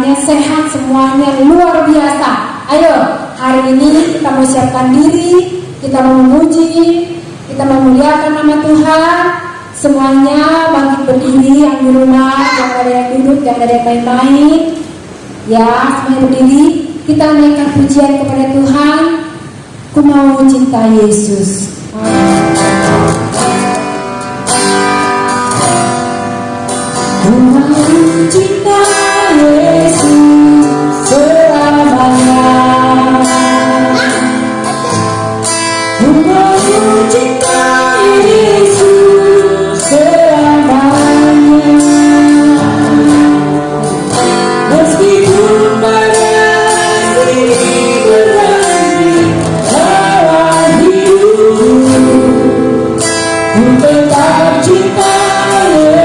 semuanya sehat, semuanya luar biasa. Ayo, hari ini kita mau siapkan diri, kita mau memuji, kita memuliakan nama Tuhan. Semuanya bangkit berdiri, yang di rumah, jangan ada yang duduk, jangan ada yang main-main. Ya, semuanya berdiri. Kita naikkan pujian kepada Tuhan. Ku mau cinta Yesus. Ku mau cinta Yesus selamanya. Ku mau cinta Yesus selamanya. Meskipun badai berganti lawan hidup, ku tetap cinta Yesus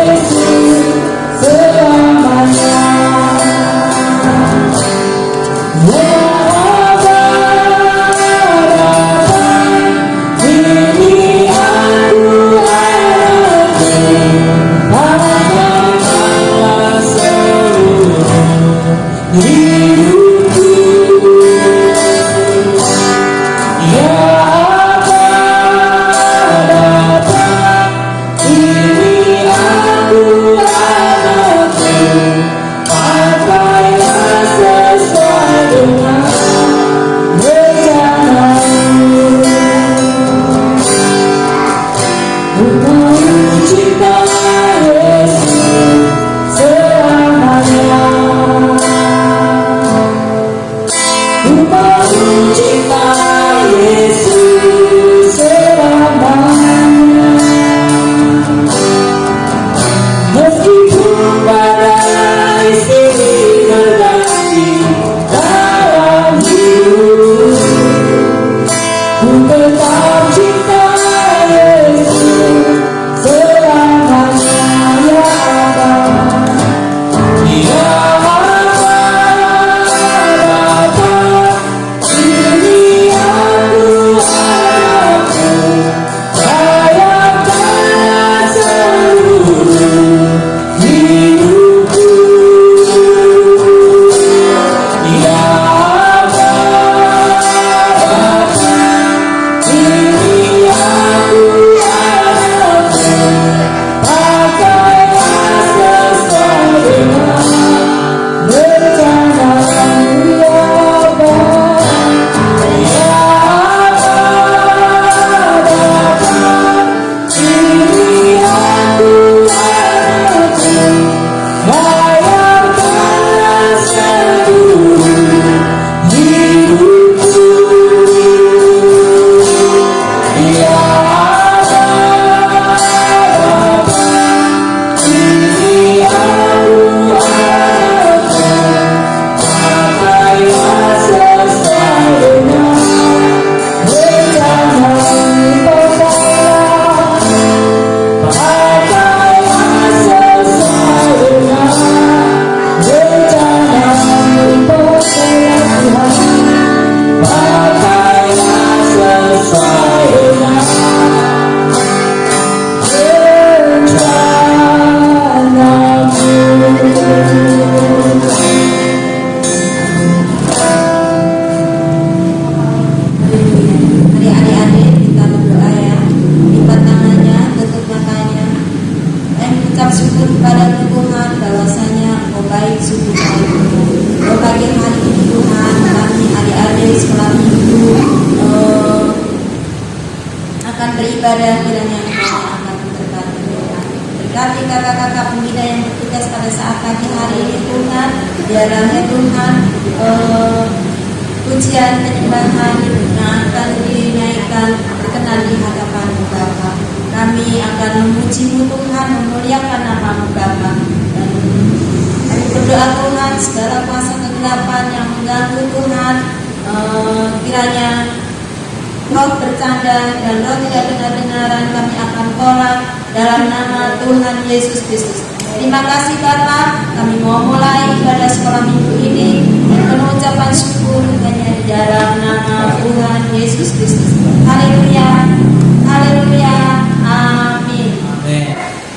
selamanya.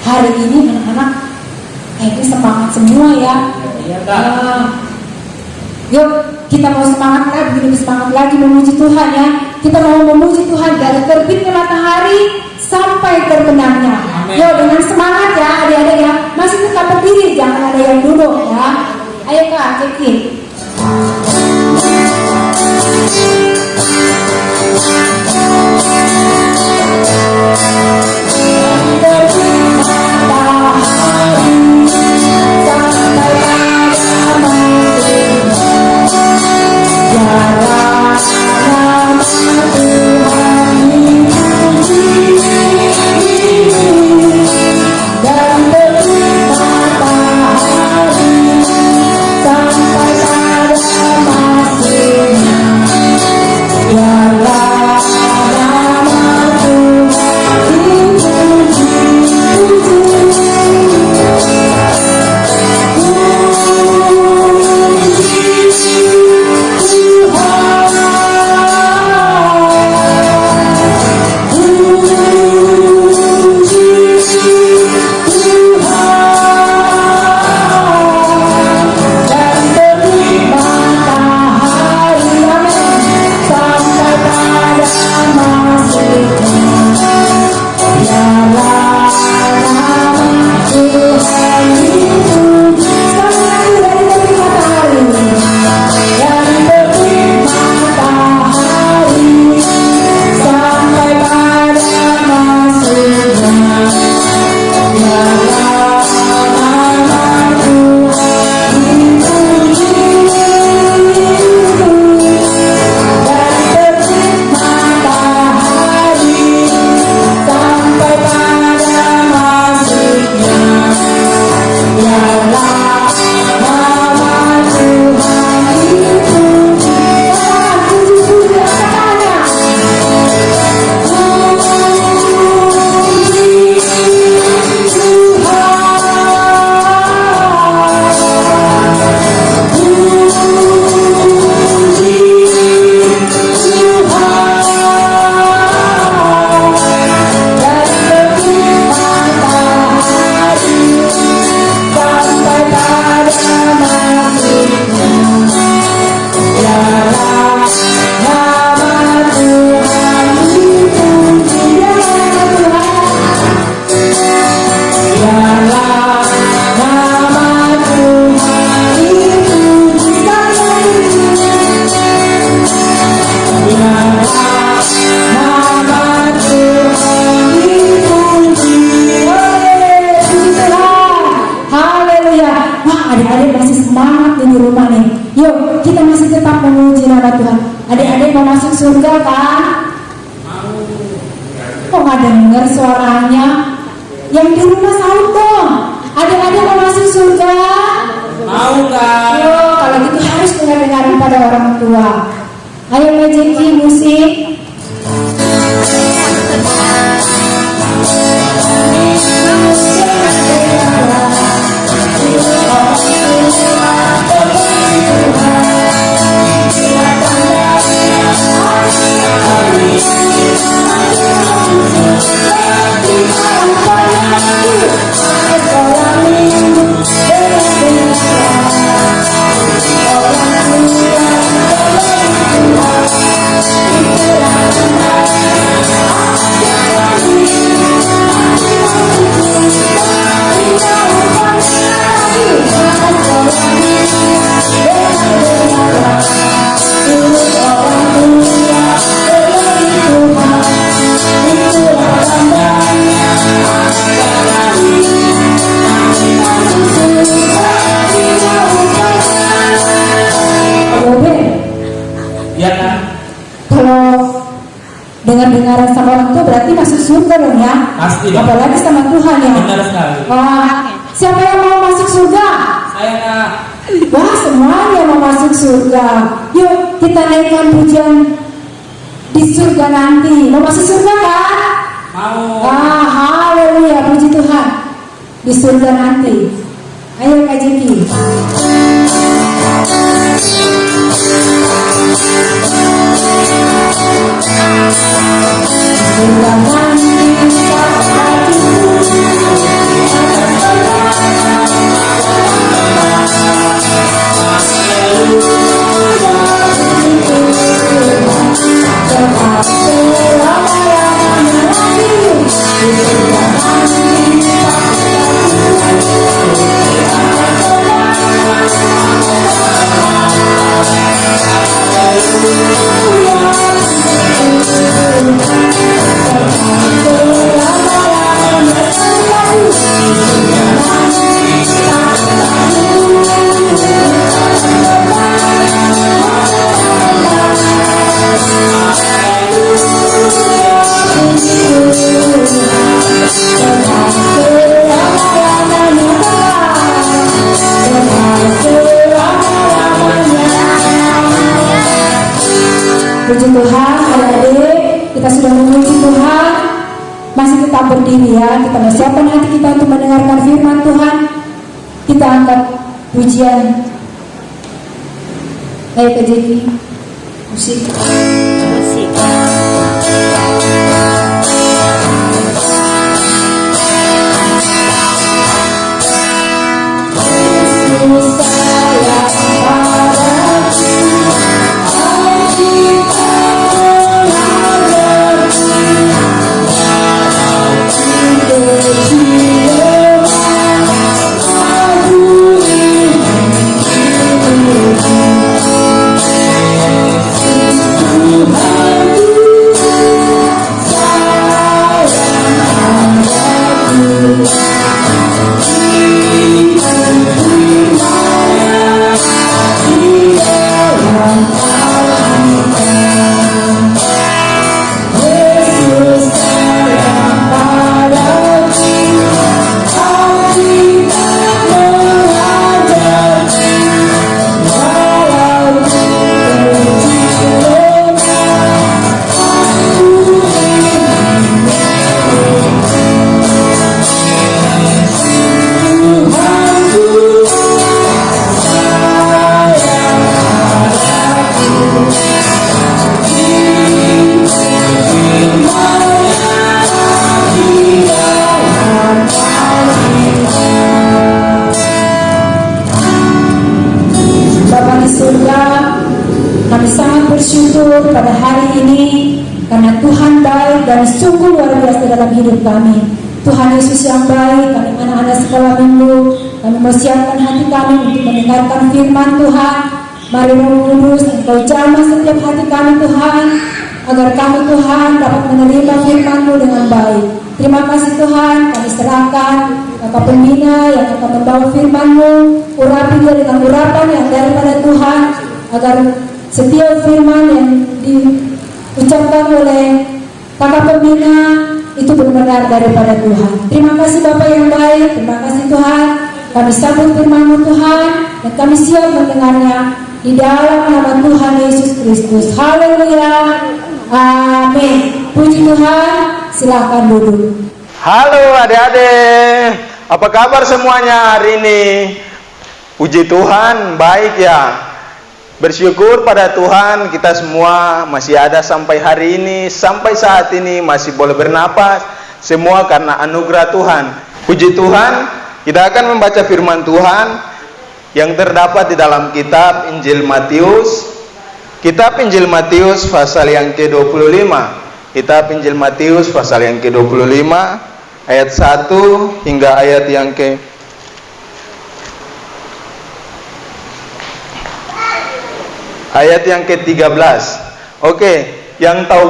Hari ini anak-anak ini semangat semua ya. Yuk kita mau semangat lagi, lebih semangat lagi memuji Tuhan ya. Kita mau memuji Tuhan dari terbitnya matahari sampai terbenamnya. Yuk dengan semangat ya adik-adik ya. Masih tetap berdiri, jangan ada yang duduk ya. Ayo Kak, Ceki. Surga kan? Kok nggak dengar suaranya? Yang di rumah sahut dong. Adik-adik mau masuk surga? Mau Kak? Yo, kalau gitu harus dengar-dengarin pada orang tua. Ayo Majeki musik. Dengar-dengaran sama orang tua berarti masuk surga dong ya. Pasti. Apalagi sama Tuhan ya. Benar sekali. Wah, siapa yang mau masuk surga? Saya Kak. Wah, semuanya mau masuk surga. Yuk kita naikkan pujian di surga nanti. Mau masuk surga kan? Mau. Wah, haleluya, puji Tuhan. Di surga nanti. Ayo Kak Jeki. Surga nanti atas Puji Tuhan, adik-adik, kita sudah memuji Tuhan. Masih tetap berdiri ya. Kita persiapkan hati kita untuk mendengarkan firman Tuhan. Kita angkat pujian. Ayo Kak Jeki, musik. Pada hari ini karena Tuhan baik dan sungguh luar biasa dalam hidup kami. Tuhan Yesus yang baik, kami anak-anak sekolah minggu, kami mempersiapkan hati kami untuk mendengarkan firman Tuhan. Mari Roh Kudus, Engkau jamah setiap hati kami Tuhan, agar kami Tuhan dapat menerima firman-Mu dengan baik. Terima kasih Tuhan, kami serahkan Kakak Pembina yang akan membawa firman-Mu, urapi dia dengan urapan yang daripada Tuhan, agar setiap firman yang diucapkan oleh Kakak Pembina itu benar daripada Tuhan. Terima kasih Bapak yang baik, terima kasih Tuhan. Kami sambut firman-Mu Tuhan, dan kami siap mendengarnya di dalam nama Tuhan Yesus Kristus. Haleluya, amin. Puji Tuhan, silakan duduk. Halo adik-adik, apa kabar semuanya hari ini? Puji Tuhan, baik ya. Bersyukur pada Tuhan, kita semua masih ada sampai hari ini, sampai saat ini masih boleh bernapas, semua karena anugerah Tuhan. Puji Tuhan, kita akan membaca firman Tuhan yang terdapat di dalam kitab Injil Matius. Kitab Injil Matius pasal yang ke-25. Kitab Injil Matius pasal yang ke-25 ayat 1 hingga ayat yang ke-13. Oke, yang tahu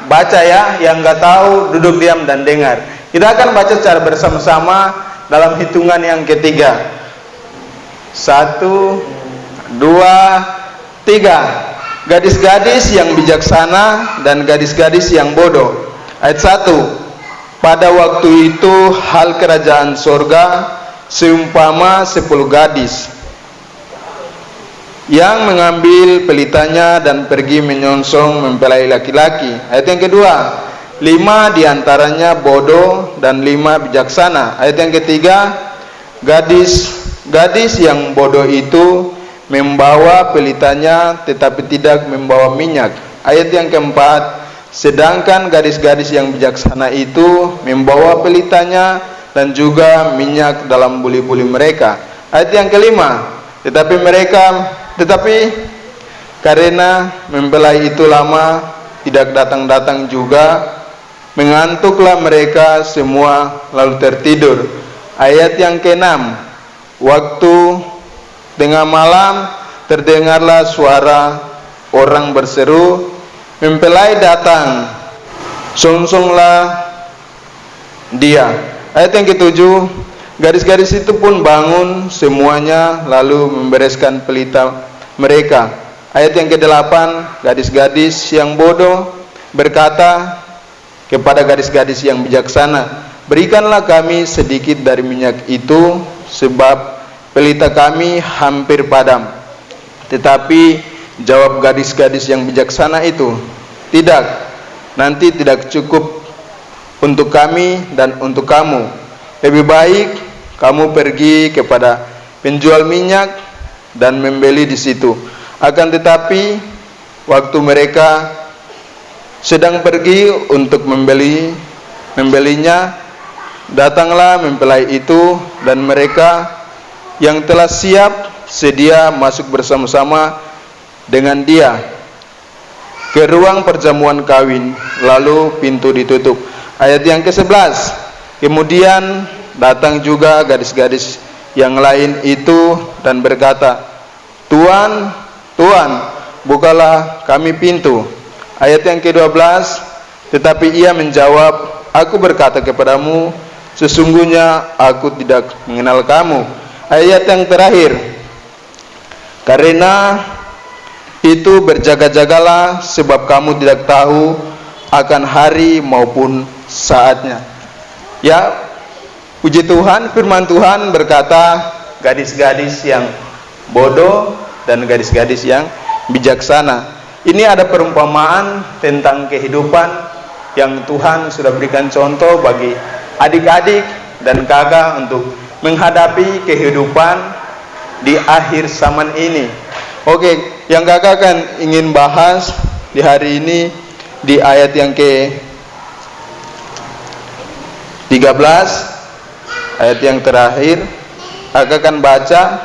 baca ya, yang nggak tahu duduk diam dan dengar. Kita akan baca secara bersama-sama dalam hitungan yang ketiga. 1, 2, 3. Gadis-gadis yang bijaksana dan gadis-gadis yang bodoh. Ayat 1. Pada waktu itu hal kerajaan sorga seumpama 10 gadis yang mengambil pelitanya dan pergi menyongsong mempelai laki-laki. Ayat yang kedua, 5 diantaranya bodoh dan 5 bijaksana. Ayat yang ketiga, gadis yang bodoh itu membawa pelitanya tetapi tidak membawa minyak. Ayat yang keempat, sedangkan gadis-gadis yang bijaksana itu membawa pelitanya dan juga minyak dalam buli-buli mereka. Ayat yang kelima, tetapi karena mempelai itu lama tidak datang-datang juga, mengantuklah mereka semua lalu tertidur. Ayat yang keenam, waktu tengah malam terdengarlah suara orang berseru, mempelai datang, songsonglah dia. Ayat yang ketujuh, gadis-gadis itu pun bangun semuanya lalu membereskan pelita mereka. Ayat yang ke-8, gadis-gadis yang bodoh berkata kepada gadis-gadis yang bijaksana, berikanlah kami sedikit dari minyak itu, sebab pelita kami hampir padam. Tetapi Jawab gadis-gadis yang bijaksana itu, "Tidak, nanti tidak cukup untuk kami dan untuk kamu. Lebih baik kamu pergi kepada penjual minyak dan membeli di situ." Akan tetapi waktu mereka sedang pergi untuk membelinya, datanglah mempelai itu, dan mereka yang telah siap sedia masuk bersama-sama dengan dia ke ruang perjamuan kawin, lalu pintu ditutup. Ayat yang ke-11, kemudian datang juga gadis-gadis yang lain itu dan berkata, "Tuan, Tuan, bukalah kami pintu." Ayat yang ke-12, tetapi ia menjawab, "Aku berkata kepadamu, sesungguhnya aku tidak mengenal kamu." Ayat yang terakhir, karena itu berjaga-jagalah, sebab kamu tidak tahu akan hari maupun saatnya. Ya, puji Tuhan, firman Tuhan berkata, gadis-gadis yang bodoh dan gadis-gadis yang bijaksana. Ini ada perumpamaan tentang kehidupan yang Tuhan sudah berikan contoh bagi adik-adik dan kakak untuk menghadapi kehidupan di akhir zaman ini. Oke, yang kakak kan ingin bahas di hari ini di ayat yang ke-13, ayat yang terakhir, kakak akan baca,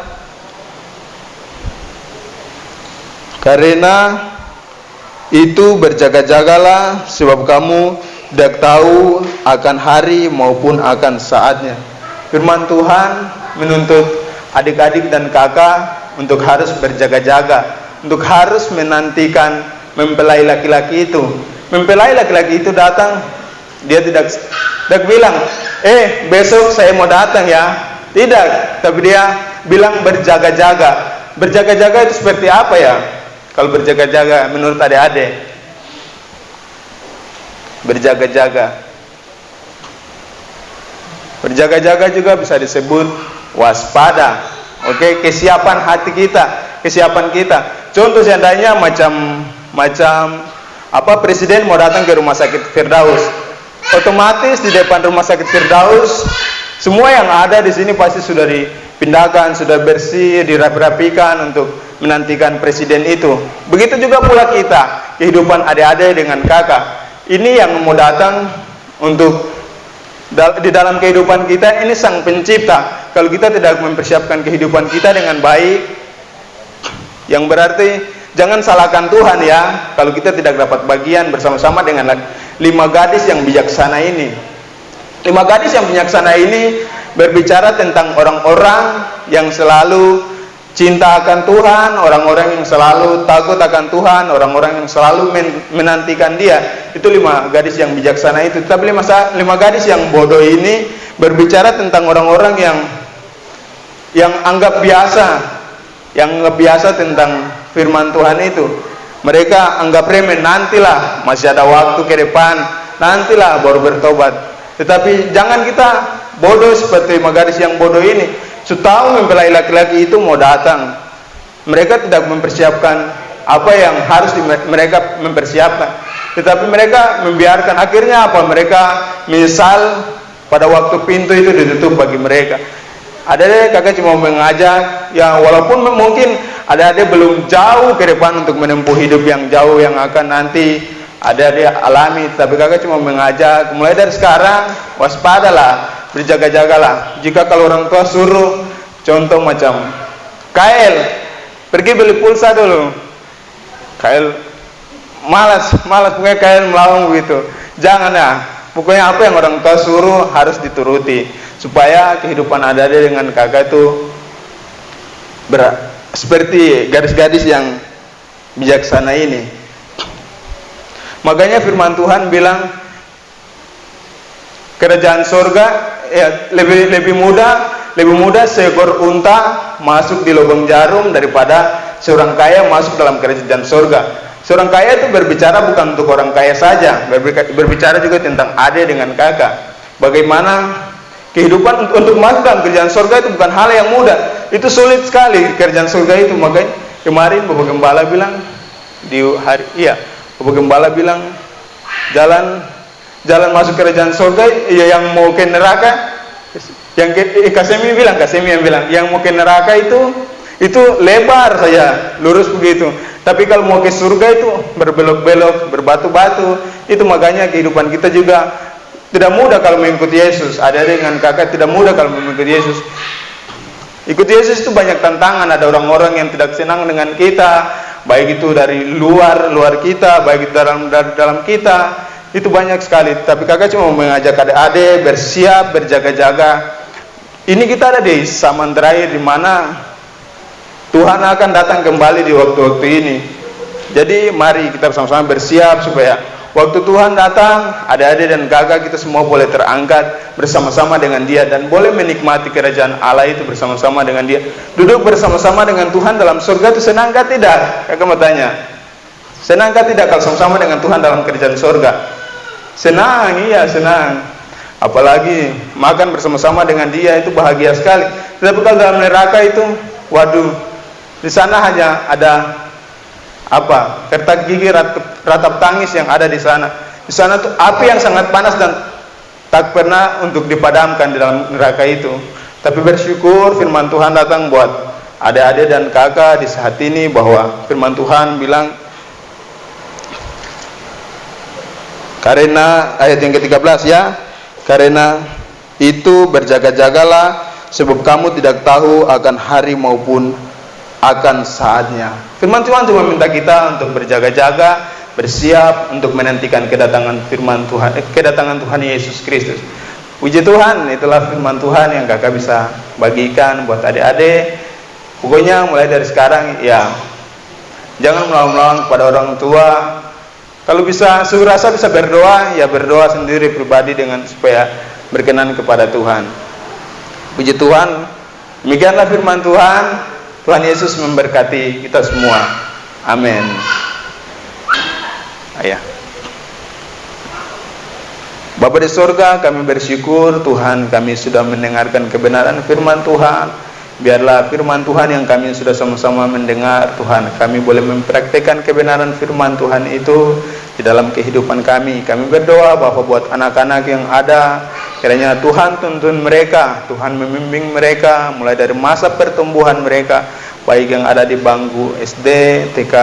karena itu berjaga-jagalah, sebab kamu tidak tahu akan hari maupun akan saatnya. Firman Tuhan menuntut adik-adik dan kakak untuk harus berjaga-jaga, untuk harus menantikan mempelai laki-laki itu. Mempelai laki-laki itu datang, dia tidak bilang, besok saya mau datang ya. Tidak, tapi dia bilang berjaga-jaga. Berjaga-jaga itu seperti apa ya? Kalau berjaga-jaga menurut adik-adik, berjaga-jaga juga bisa disebut waspada. Oke, kesiapan hati kita, kesiapan kita. Contoh seandainya macam presiden mau datang ke rumah sakit Firdaus, otomatis di depan rumah sakit Firdaus semua yang ada di sini pasti sudah dipindahkan, sudah bersih, dirapi-rapikan untuk menantikan presiden itu. Begitu juga pula kita, kehidupan adik-adik dengan kakak. Ini yang mau datang untuk di dalam kehidupan kita, ini Sang Pencipta. Kalau kita tidak mempersiapkan kehidupan kita dengan baik, yang berarti jangan salahkan Tuhan ya, kalau kita tidak dapat bagian bersama-sama dengan 5 gadis yang bijaksana ini. 5 gadis yang bijaksana ini berbicara tentang orang-orang yang selalu cinta akan Tuhan, orang-orang yang selalu takut akan Tuhan, orang-orang yang selalu menantikan Dia. Itu 5 gadis yang bijaksana itu. Tapi 5 gadis yang bodoh ini berbicara tentang orang-orang yang anggap biasa tentang firman Tuhan itu. Mereka anggap remeh, nantilah, masih ada waktu ke depan, nantilah baru bertobat. Tetapi jangan kita bodoh seperti 5 gadis yang bodoh ini. Setahu mempelai laki-laki itu mau datang, mereka tidak mempersiapkan apa yang harus mereka mempersiapkan, tetapi mereka membiarkan. Akhirnya apa? Mereka menyesal pada waktu pintu itu ditutup bagi mereka. Ada kakak cuma mengajak, ya walaupun mungkin ada belum jauh ke depan untuk menempuh hidup yang jauh yang akan nanti ada dia alami, tapi kakak cuma mengajak mulai dari sekarang, waspadalah, berjaga-jagalah. Jika kalau orang tua suruh, contoh macam Kael, pergi beli pulsa dulu. Kael malas pokoknya Kael melawan begitu. Jangan ya, pokoknya apa yang orang tua suruh harus dituruti, supaya kehidupan adik-adik dengan kakak itu seperti gadis-gadis yang bijaksana ini. Makanya firman Tuhan bilang kerajaan surga ya lebih mudah seekor unta masuk di lubang jarum daripada seorang kaya masuk dalam kerajaan surga. Seorang kaya itu berbicara bukan untuk orang kaya saja, berbicara juga tentang adik dengan kakak. Bagaimana kehidupan untuk masuk dalam kerajaan surga itu bukan hal yang mudah. Itu sulit sekali kerajaan surga itu. Makanya Kemarin Bapak Gembala bilang Bapak Gembala bilang jalan masuk kerajaan surga yang mau ke neraka, yang Kasemi yang bilang yang mau ke neraka itu lebar saja, lurus begitu. Tapi kalau mau ke surga itu berbelok-belok, berbatu-batu. Itu makanya kehidupan kita juga tidak mudah kalau mengikuti Yesus. Adik-adik dengan kakak tidak mudah kalau mengikuti Yesus. Ikut Yesus itu banyak tantangan. Ada orang-orang yang tidak senang dengan kita, baik itu dari luar kita, baik itu dalam kita. Itu banyak sekali. Tapi kakak cuma mengajak adik-adik bersiap, berjaga-jaga. Ini kita ada di zaman terakhir di mana Tuhan akan datang kembali di waktu-waktu ini. Jadi mari kita bersama-sama bersiap supaya waktu Tuhan datang, adik-adik dan kakak kita semua boleh terangkat bersama-sama dengan Dia dan boleh menikmati kerajaan Allah itu bersama-sama dengan Dia. Duduk bersama-sama dengan Tuhan dalam surga itu senangkah tidak? Kakak mau tanya. Senangkah tidak kalau sama-sama dengan Tuhan dalam kerajaan surga? Senang, iya senang. Apalagi makan bersama-sama dengan Dia itu bahagia sekali. Tapi kalau dalam neraka itu, waduh, di sana hanya ada kertak gigi, ratap tangis yang ada di sana. Di sana tuh api yang sangat panas dan tak pernah untuk dipadamkan di dalam neraka itu. Tapi bersyukur firman Tuhan datang buat adik-adik dan kakak di saat ini bahwa firman Tuhan bilang, karena ayat yang ke-13 ya, karena itu berjaga-jagalah sebab kamu tidak tahu akan hari maupun akan saatnya. Firman Tuhan cuma minta kita untuk berjaga-jaga, bersiap untuk menantikan kedatangan kedatangan Tuhan Yesus Kristus. Puji Tuhan, itulah firman Tuhan yang kakak bisa bagikan buat adik-adik. Pokoknya mulai dari sekarang ya, jangan melawan-lawan kepada orang tua. Kalau bisa rasa bisa berdoa, ya berdoa sendiri pribadi dengan supaya berkenan kepada Tuhan. Puji Tuhan, demikianlah firman Tuhan. Tuhan Yesus memberkati kita semua. Amin. Ayah. Bapa di surga, kami bersyukur Tuhan, kami sudah mendengarkan kebenaran firman Tuhan. Biarlah firman Tuhan yang kami sudah sama-sama mendengar, Tuhan, kami boleh mempraktikkan kebenaran firman Tuhan itu di dalam kehidupan kami. Kami berdoa bahwa buat anak-anak yang ada, kiranya Tuhan tuntun mereka, Tuhan membimbing mereka mulai dari masa pertumbuhan mereka, baik yang ada di bangku SD, TK,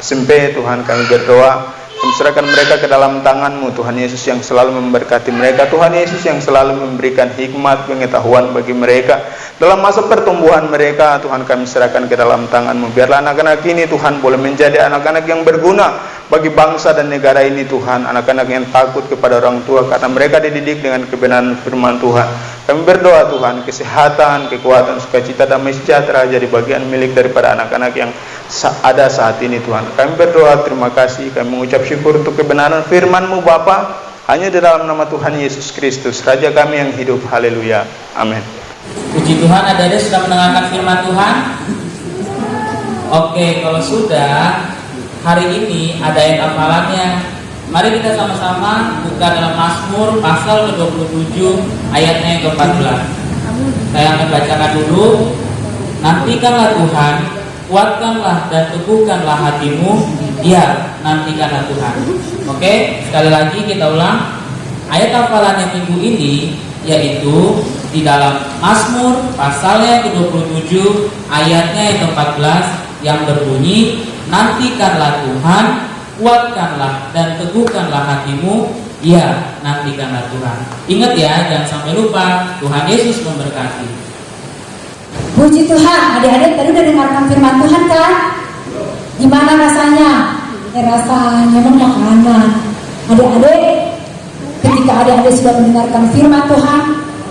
SMP. Tuhan, kami berdoa, kami serahkan mereka ke dalam tangan-Mu, Tuhan Yesus, yang selalu memberkati mereka, Tuhan Yesus yang selalu memberikan hikmat, pengetahuan bagi mereka dalam masa pertumbuhan mereka. Tuhan, kami serahkan ke dalam tangan-Mu. Biarlah anak-anak ini, Tuhan, boleh menjadi anak-anak yang berguna bagi bangsa dan negara ini, Tuhan. Anak-anak yang takut kepada orang tua karena mereka dididik dengan kebenaran firman Tuhan. Kami berdoa, Tuhan, kesehatan, kekuatan, sukacita, damai sejahtera jadi bagian milik daripada anak-anak yang ada saat ini, Tuhan. Kami berdoa, terima kasih, kami mengucap syukur untuk kebenaran firman-Mu, Bapa, hanya di dalam nama Tuhan Yesus Kristus, Raja kami yang hidup. Haleluya. Amin. Puji Tuhan, adik-adik sudah mendengarkan firman Tuhan? Oke, kalau sudah, hari ini ada ayat hafalannya. Mari kita sama-sama buka dalam Mazmur pasal ke-27 ayatnya yang ke-14. Saya akan bacakan dulu. Nantikanlah Tuhan, kuatkanlah dan teguhkanlah hatimu, ya nantikanlah Tuhan. Oke, sekali lagi kita ulang. Ayat hafalannya minggu ini yaitu di dalam Mazmur pasalnya ke-27 ayatnya yang ke-14 yang berbunyi, nantikanlah Tuhan, kuatkanlah dan teguhkanlah hatimu, ya nantikanlah Tuhan. Ingat ya, jangan sampai lupa. Tuhan Yesus memberkati. Puji Tuhan, adik-adik tadi udah dengarkan firman Tuhan kan? Gimana rasanya? Rasanya makanan. Adik-adik, ketika adik-adik sudah mendengarkan firman Tuhan,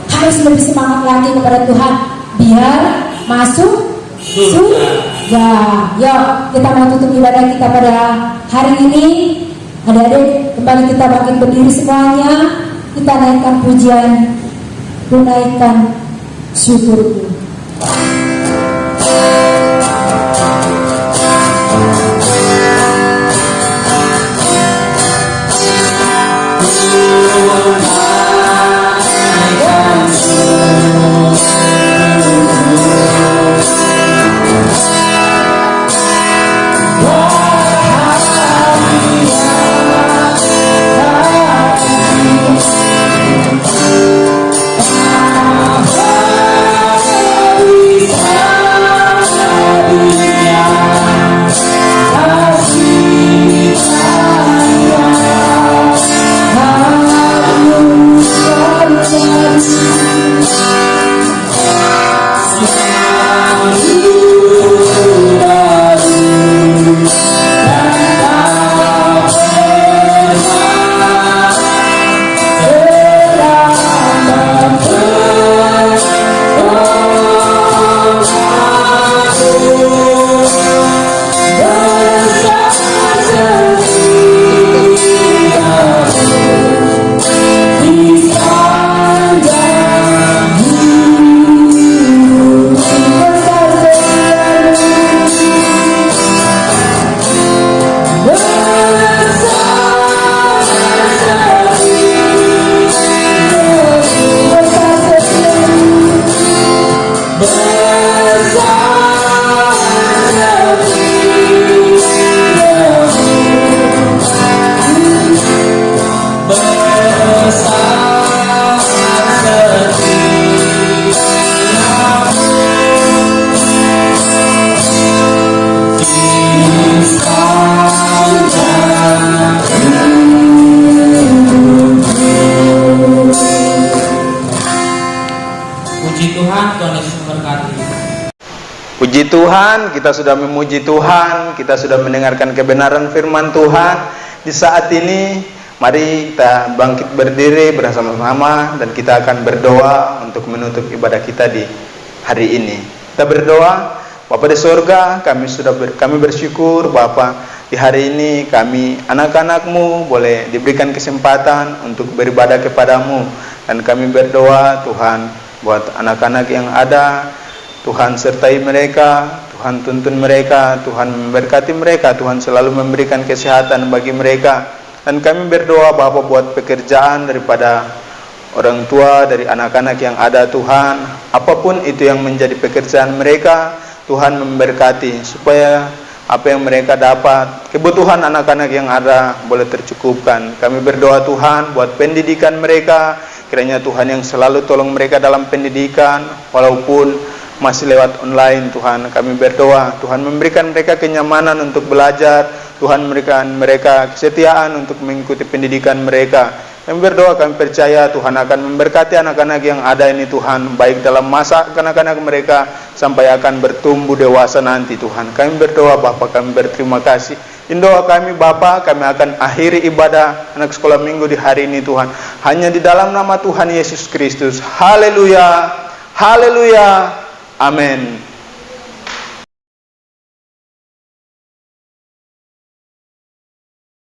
harus lebih semangat lagi kepada Tuhan biar masuk surga. Yuk, kita mau tutup ibadah kita pada hari ini. Adik-adik, kembali kita bangkit berdiri semuanya. Kita naikkan pujian, tunaikan syukurku. Tuhan Yesus memberkati. Puji Tuhan, kita sudah memuji Tuhan, kita sudah mendengarkan kebenaran firman Tuhan. Di saat ini, mari kita bangkit berdiri bersama-sama dan kita akan berdoa untuk menutup ibadah kita di hari ini. Kita berdoa. Bapa di surga, kami bersyukur Bapa, di hari ini kami anak-anak-Mu boleh diberikan kesempatan untuk beribadah kepadamu. Dan kami berdoa Tuhan buat anak-anak yang ada, Tuhan sertai mereka, Tuhan tuntun mereka, Tuhan memberkati mereka, Tuhan selalu memberikan kesehatan bagi mereka. Dan kami berdoa Bapa buat pekerjaan daripada orang tua, dari anak-anak yang ada Tuhan, apapun itu yang menjadi pekerjaan mereka, Tuhan memberkati supaya apa yang mereka dapat, kebutuhan anak-anak yang ada boleh tercukupkan. Kami berdoa Tuhan buat pendidikan mereka, kiranya Tuhan yang selalu tolong mereka dalam pendidikan, walaupun masih lewat online. Tuhan, kami berdoa Tuhan memberikan mereka kenyamanan untuk belajar, Tuhan memberikan mereka kesetiaan untuk mengikuti pendidikan mereka. Kami berdoa, kami percaya Tuhan akan memberkati anak-anak yang ada ini Tuhan, baik dalam masa kanak-kanak mereka sampai akan bertumbuh dewasa nanti Tuhan. Kami berdoa Bapa, kami berterima kasih. In doa kami Bapa, kami akan akhiri ibadah anak sekolah minggu di hari ini Tuhan, hanya di dalam nama Tuhan Yesus Kristus. Haleluya, haleluya, amin.